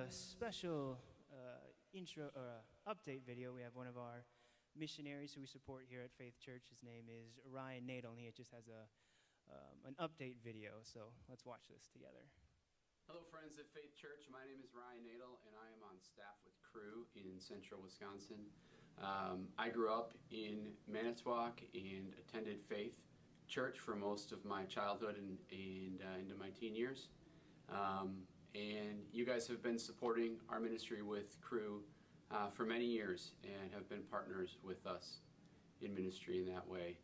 a special intro or update video. We have one of our missionaries who we support here at Faith Church. His name is Naidl, and he just has an update video. So let's watch this together. Hello friends at Faith Church, my name is Naidl and I am on staff with Cru in central Wisconsin. I grew up in Manitowoc and attended Faith Church for most of my childhood and into my teen years. And you guys have been supporting our ministry with Cru for many years and have been partners with us in ministry in that way.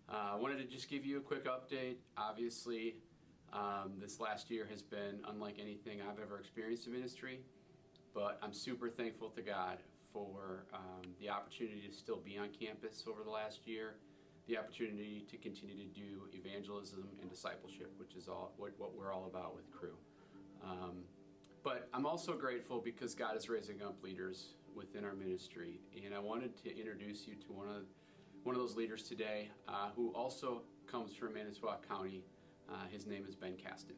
I wanted to just give you a quick update. Obviously, this last year has been unlike anything I've ever experienced in ministry, but I'm super thankful to God for the opportunity to still be on campus over the last year, the opportunity to continue to do evangelism and discipleship, which is what we're all about with Cru. But I'm also grateful because God is raising up leaders within our ministry, and I wanted to introduce you to one of those leaders today who also comes from Manitowoc County. His name is Ben Caston.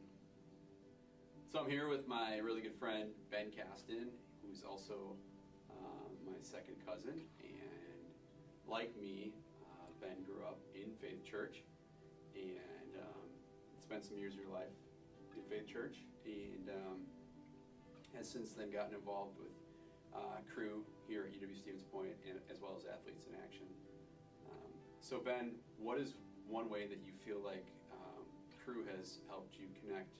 So I'm here with my really good friend Ben Caston, who's also my second cousin, and like me, Ben grew up in Faith Church and spent some years of your life in Faith Church, and has since then gotten involved with Cru here at UW Stevens Point, and as well as Athletes in Action. So Ben, what is one way that you feel like Cru has helped you connect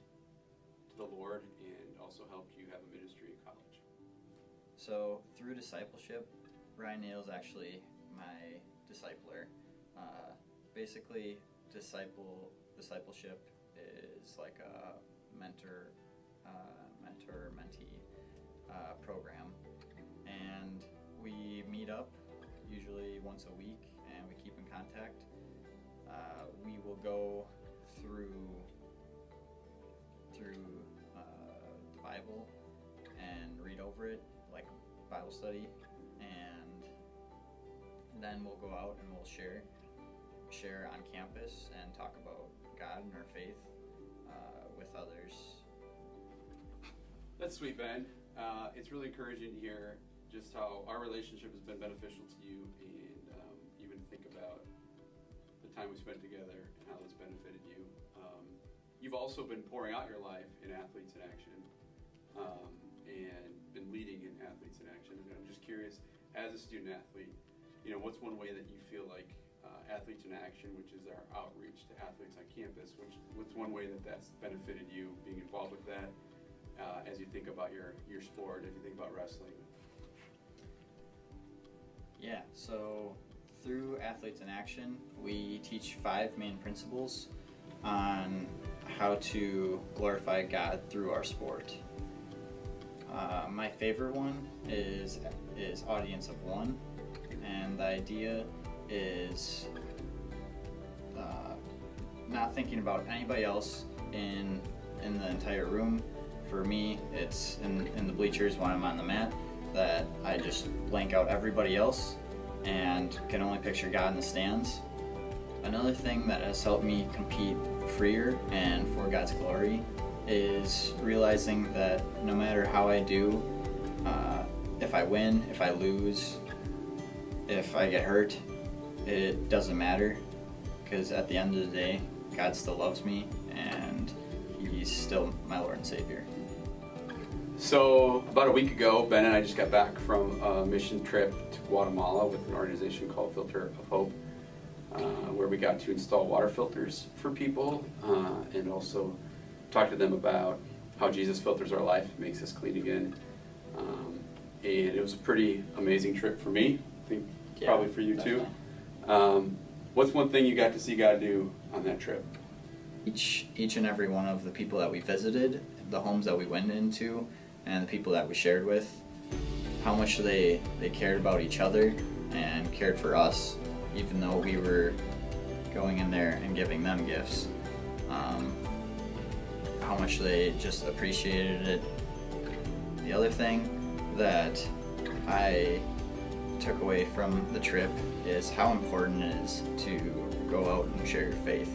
to the Lord and also helped you have a ministry in college? So through discipleship, Naidl is actually my discipler. Basically, discipleship is like a mentor-mentee program, and we meet up usually once a week, and we keep in contact. We will go through the Bible and read over it, like Bible study, and then we'll go out and we'll share on campus and talk about God and our faith with others. That's sweet, Ben. It's really encouraging to hear just how our relationship has been beneficial to you, and even think about the time we spent together and how this benefited you. You've also been pouring out your life in Athletes in Action and been leading in Athletes in Action. And I'm just curious, as a student athlete, what's one way that you feel like Athletes in Action, which is our outreach to athletes on campus, what's one way that that's benefited you being involved with that as you think about your sport, as you think about wrestling? Yeah, so through Athletes in Action, we teach 5 main principles on how to glorify God through our sport. My favorite one is audience of one, and the idea is not thinking about anybody else in the entire room. For me, it's in the bleachers when I'm on the mat, that I just blank out everybody else and can only picture God in the stands. Another thing that has helped me compete freer and for God's glory is realizing that no matter how I do, if I win, if I lose, if I get hurt, it doesn't matter, because at the end of the day, God still loves me and He's still my Lord and Savior. So about a week ago, Ben and I just got back from a mission trip to Guatemala with an organization called Filter of Hope, where we got to install water filters for people and also talk to them about how Jesus filters our life, makes us clean again. And it was a pretty amazing trip for me. I think probably for you definitely too. What's one thing you got to see God do on that trip? Each and every one of the people that we visited, the homes that we went into, and the people that we shared with, how much they cared about each other and cared for us, even though we were going in there and giving them gifts. How much they just appreciated it. The other thing that I took away from the trip is how important it is to go out and share your faith,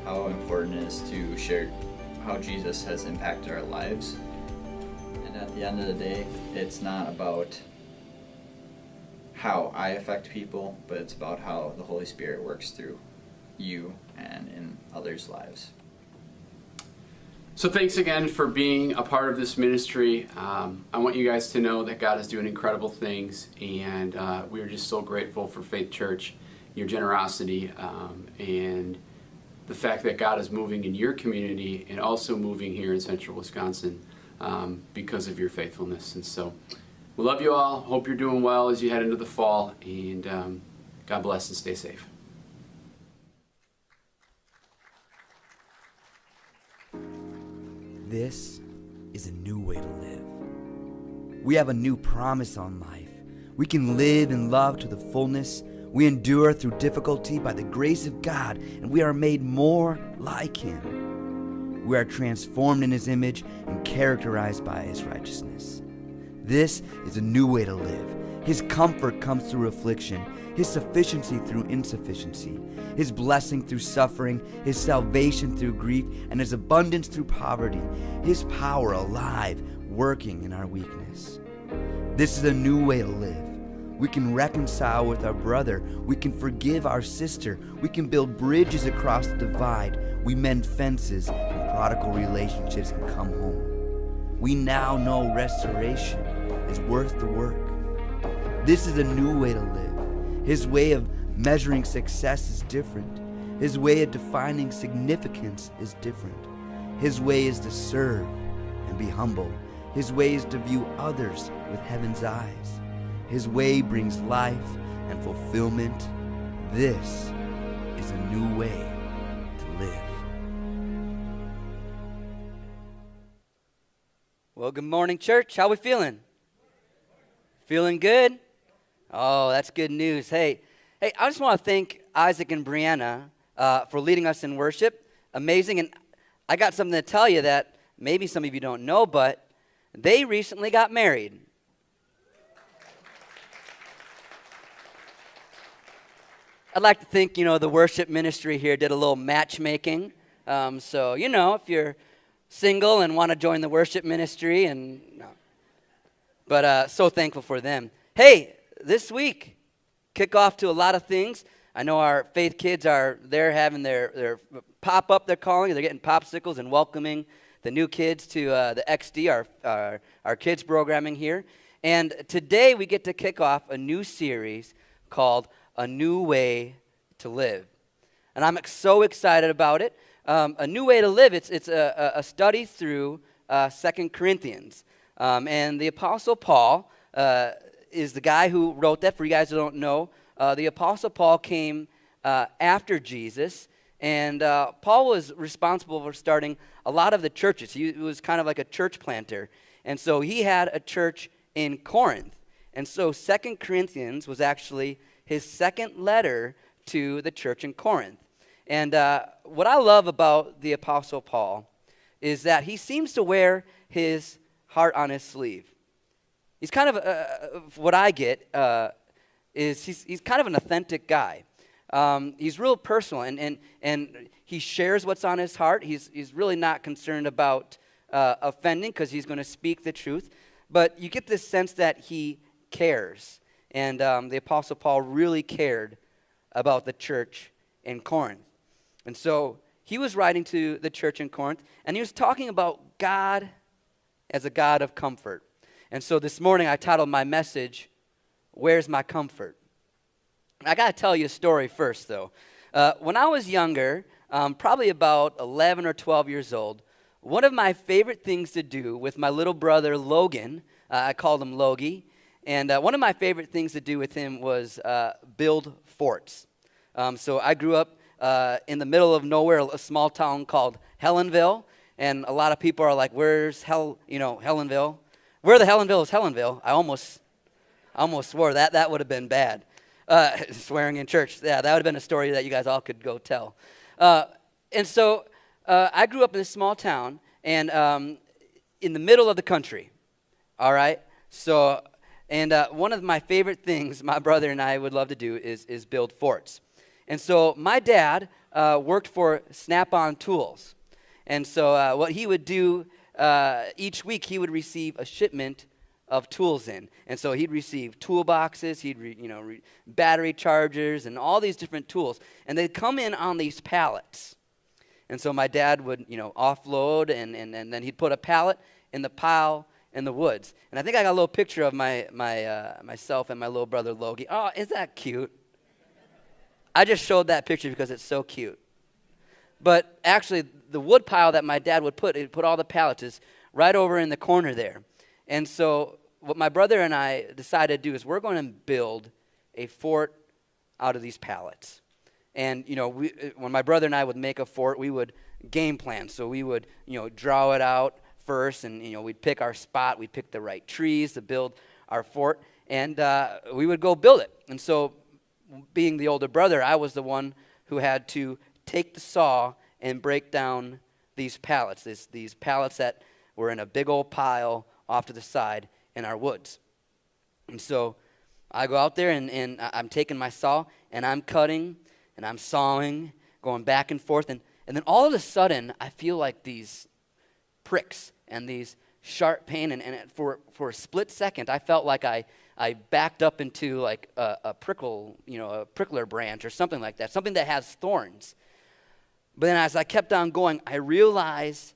how important it is to share how Jesus has impacted our lives, and And at the end of the day, it's not about how I affect people, but it's about how the Holy Spirit works through you and in others' lives. So thanks again for being a part of this ministry. I want you guys to know that God is doing incredible things, and we're just so grateful for Faith Church, your generosity, and the fact that God is moving in your community and also moving here in central Wisconsin because of your faithfulness. And so we love you all. Hope you're doing well as you head into the fall, and God bless and stay safe. This is a new way to live. We have a new promise on life. We can live and love to the fullness. We endure through difficulty by the grace of God, and we are made more like Him. We are transformed in His image and characterized by His righteousness. This is a new way to live. His comfort comes through affliction, His sufficiency through insufficiency, His blessing through suffering, His salvation through grief, and His abundance through poverty, His power alive, working in our weakness. This is a new way to live. We can reconcile with our brother. We can forgive our sister. We can build bridges across the divide. We mend fences, and prodigal relationships can come home. We now know restoration is worth the work. This is a new way to live. His way of measuring success is different. His way of defining significance is different. His way is to serve and be humble. His way is to view others with heaven's eyes. His way brings life and fulfillment. This is a new way to live. Well, good morning, church. How we feeling? Feeling good? Oh, that's good news. Hey, I just want to thank Isaac and Brianna for leading us in worship. Amazing. And I got something to tell you that maybe some of you don't know, but they recently got married. I'd like to think, the worship ministry here did a little matchmaking. So, if you're single and want to join the worship ministry, but so thankful for them. Hey, this week, kick off to a lot of things. I know our faith kids they're having their pop-up, they're calling it. They're getting popsicles and welcoming the new kids to the XD, our kids programming here. And today we get to kick off a new series called A New Way to Live. And I'm so excited about it. A New Way to Live, it's a study through 2 Corinthians. And the Apostle Paul is the guy who wrote that. For you guys who don't know, the Apostle Paul came after Jesus, and Paul was responsible for starting a lot of the churches. He was kind of like a church planter. And so he had a church in Corinth. And so 2 Corinthians was actually his second letter to the church in Corinth. And what I love about the Apostle Paul is that he seems to wear his heart on his sleeve. He's kind of, what I get, is he's kind of an authentic guy. He's real personal, and he shares what's on his heart. He's really not concerned about offending because he's going to speak the truth. But you get this sense that he cares. And the Apostle Paul really cared about the church in Corinth. And so he was writing to the church in Corinth, and he was talking about God as a God of comfort. And so this morning I titled my message, Where's My Comfort? I got to tell you a story first, though. When I was younger, probably about 11 or 12 years old, one of my favorite things to do with my little brother Logan, I called him Logie, and one of my favorite things to do with him was build forts. So I grew up in the middle of nowhere, a small town called Helenville, and a lot of people are like, "Where's Helenville? Where the Helenville is Helenville?" I almost swore that would have been bad. Swearing in church, yeah, that would have been a story that you guys all could go tell. And so I grew up in this small town, and in the middle of the country. All right, so. And one of my favorite things my brother and I would love to do is build forts. And so my dad worked for Snap-on Tools. And so what he would do each week he would receive a shipment of tools in. And so he'd receive toolboxes, battery chargers, and all these different tools. And they'd come in on these pallets. And so my dad would, offload, and then he'd put a pallet in the pile in the woods. And I think I got a little picture of myself and my little brother Logie. Oh, is that cute? I just showed that picture because it's so cute. But actually, the wood pile that my dad would he'd put all the pallets is right over in the corner there. And so what my brother and I decided to do is we're going to build a fort out of these pallets. And, when my brother and I would make a fort, we would game plan. So we would, draw it out first, and, we'd pick our spot. We'd pick the right trees to build our fort, and we would go build it. And so being the older brother, I was the one who had to take the saw and break down these pallets, these pallets that were in a big old pile off to the side in our woods. And so I go out there, and I'm taking my saw, and I'm cutting, and I'm sawing, going back and forth, and then all of a sudden, I feel like these pricks and these sharp pain, and for a split second, I felt like I backed up into like a prickle, a prickler branch or something like that, something that has thorns. But then as I kept on going, I realized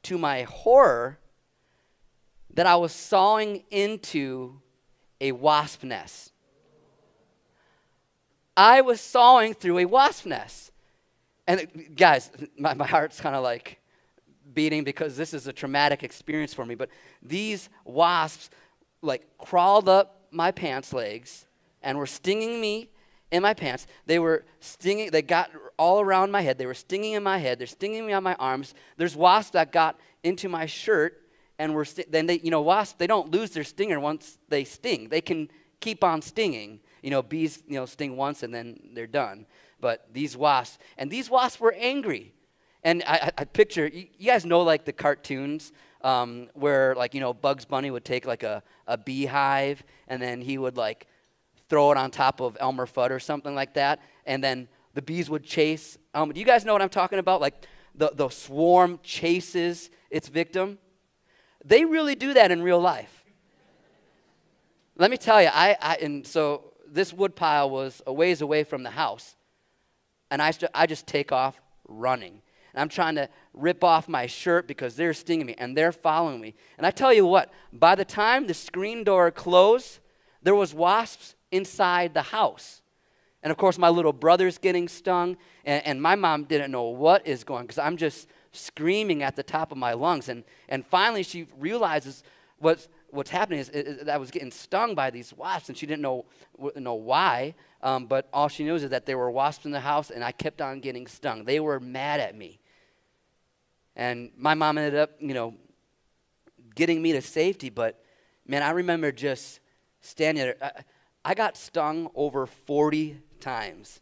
to my horror that I was sawing into a wasp nest. I was sawing through a wasp nest. And guys, my heart's kind of like beating because this is a traumatic experience for me. But these wasps like crawled up my pants legs and were stinging me in my pants. They were stinging, they got all around my head. They were stinging in my head. They're stinging me on my arms. There's wasps that got into my shirt and were, then they, wasps, they don't lose their stinger once they sting. They can keep on stinging. Bees, sting once and then they're done. But these wasps were angry. And I picture, you guys know like the cartoons where like, Bugs Bunny would take like a beehive and then he would like throw it on top of Elmer Fudd or something like that. And then the bees would chase. Do you guys know what I'm talking about? Like the swarm chases its victim. They really do that in real life. Let me tell you, and so this wood pile was a ways away from the house. And I just take off running. And I'm trying to rip off my shirt because they're stinging me and they're following me. And I tell you what, by the time the screen door closed, there was wasps inside the house. And of course, my little brother's getting stung, and my mom didn't know what is going on because I'm just screaming at the top of my lungs. And finally, she realizes what's happening is I was getting stung by these wasps, and she didn't know why. But all she knows is that there were wasps in the house, and I kept on getting stung. They were mad at me. And my mom ended up, getting me to safety. But, man, I remember just standing there. I got stung over 40 times.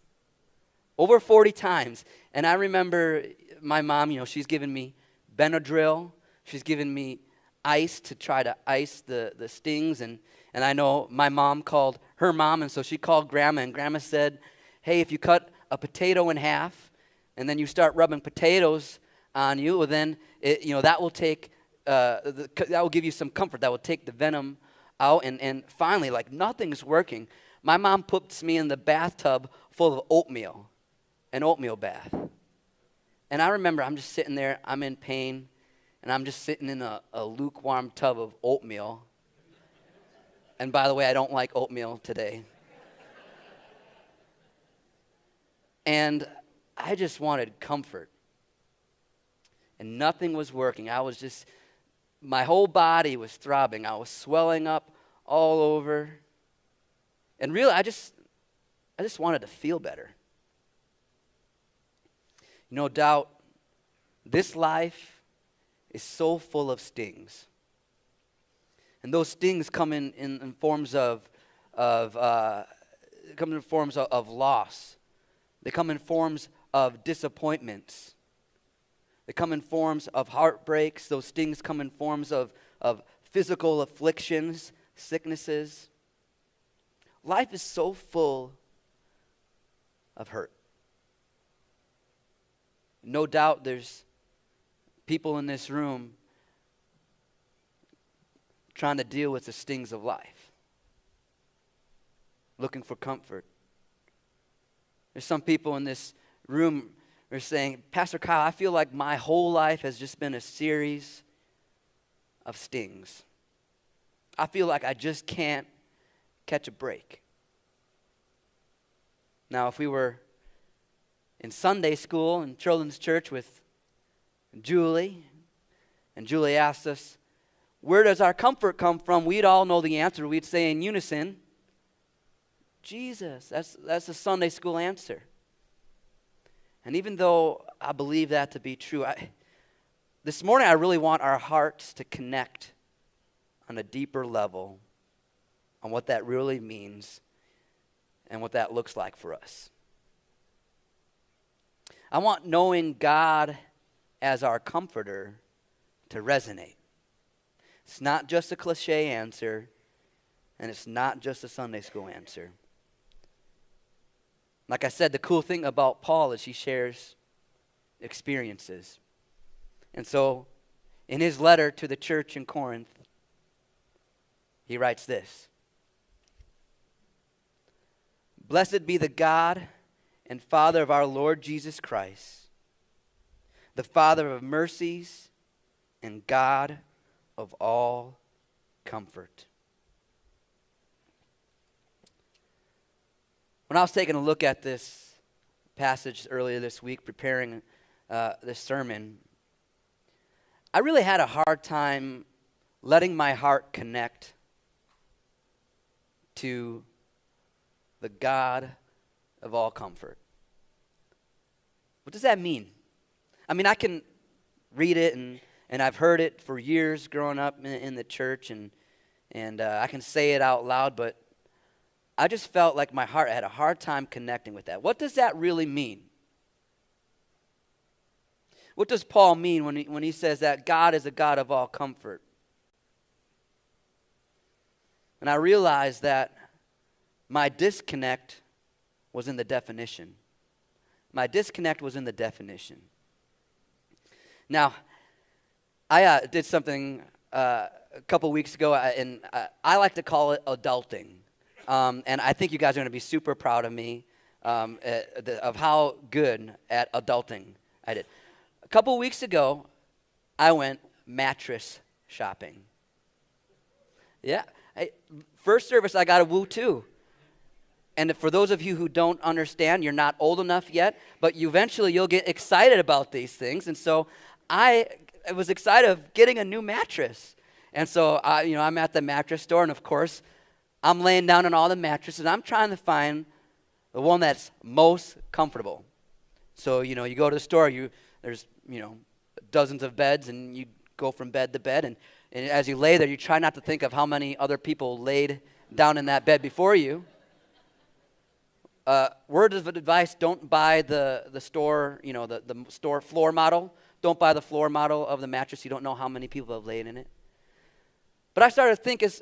Over 40 times. And I remember my mom, she's given me Benadryl. She's given me ice to try to ice the stings. And I know my mom called her mom, and so she called Grandma, and Grandma said, hey, if you cut a potato in half and then you start rubbing potatoes on you, well then, that will take, that will give you some comfort. That will take the venom out. And finally, like nothing's working. My mom puts me in the bathtub full of oatmeal, an oatmeal bath. And I remember I'm just sitting there, I'm in pain, and I'm just sitting in a lukewarm tub of oatmeal. And by the way, I don't like oatmeal today. And I just wanted comfort. And nothing was working. My whole body was throbbing. I was swelling up all over. And really, I just wanted to feel better. No doubt, this life is so full of stings. And those stings come in forms of loss. They come in forms of disappointments. They come in forms of heartbreaks. Those stings come in forms of physical afflictions, sicknesses. Life is so full of hurt. No doubt there's people in this room trying to deal with the stings of life, looking for comfort. There's some people in this room who are saying, Pastor Kyle, I feel like my whole life has just been a series of stings. I feel like I just can't catch a break. Now, if we were in Sunday school and children's church with Julie, and Julie asked us, where does our comfort come from? We'd all know the answer. We'd say in unison, Jesus. That's the Sunday school answer. And even though I believe that to be true, this morning I really want our hearts to connect on a deeper level on what that really means and what that looks like for us. I want knowing God as our comforter to resonate. It's not just a cliche answer, and it's not just a Sunday school answer. Like I said, the cool thing about Paul is he shares experiences. And so, in his letter to the church in Corinth, he writes this: Blessed be the God and Father of our Lord Jesus Christ, the Father of mercies and God of all comfort. When I was taking a look at this passage earlier this week, preparing this sermon, I really had a hard time letting my heart connect to the God of all comfort. What does that mean? I mean, I can read it, and I've heard it for years growing up in the church, and I can say it out loud, but I just felt like my heart had a hard time connecting with that. What does that really mean? What does Paul mean when he says that God is a God of all comfort? And I realized that my disconnect was in the definition. My disconnect was in the definition. Now, I did something a couple weeks ago, and I like to call it adulting. And I think you guys are going to be super proud of me of how good at adulting I did. A couple weeks ago, I went mattress shopping. Yeah. First service, I got a woo too. And for those of you who don't understand, you're not old enough yet, but you'll get excited about these things. And so I was excited of getting a new mattress. And so I'm at the mattress store, and of course, I'm laying down on all the mattresses, and I'm trying to find the one that's most comfortable. So, you go to the store, there's dozens of beds, and you go from bed to bed, and as you lay there, you try not to think of how many other people laid down in that bed before you. Word of advice, don't buy the store, the store floor model. Don't buy the floor model of the mattress. You don't know how many people have laid in it. But I started to think, is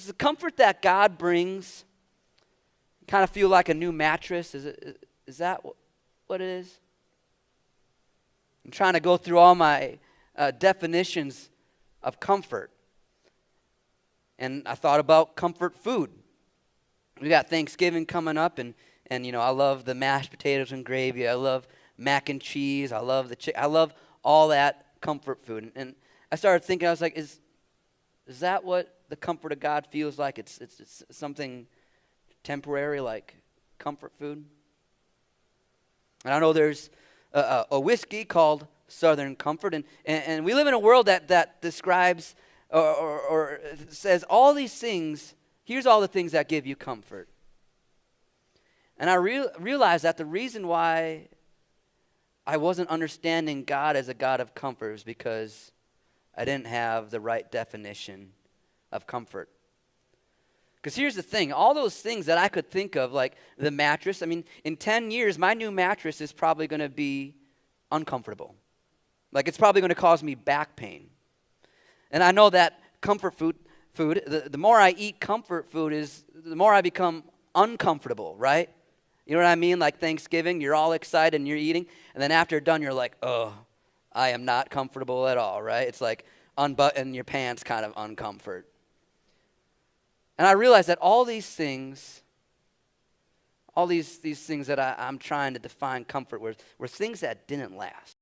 the comfort that God brings kind of feel like a new mattress? Is that what it is? I'm trying to go through all my definitions of comfort. And I thought about comfort food. We got Thanksgiving coming up, and I love the mashed potatoes and gravy. I love mac and cheese. I love the chicken. I love all that comfort food. And I started thinking, I was like, is that what the comfort of God feels like? It's something temporary, like comfort food. And I know there's a whiskey called Southern Comfort, and we live in a world that describes or says all these things. Here's all the things that give you comfort. And I realized that the reason why I wasn't understanding God as a God of comfort was because I didn't have the right definition of comfort. Because here's the thing, all those things that I could think of, like the mattress, I mean, in 10 years, my new mattress is probably going to be uncomfortable. Like, it's probably going to cause me back pain. And I know that comfort food, the more I eat comfort food, the more I become uncomfortable, right? You know what I mean? Like Thanksgiving, you're all excited and you're eating, and then after you're done, you're like, oh, I am not comfortable at all, right? It's like unbutton your pants kind of uncomfort. And I realized that all these things that I'm trying to define comfort with were things that didn't last.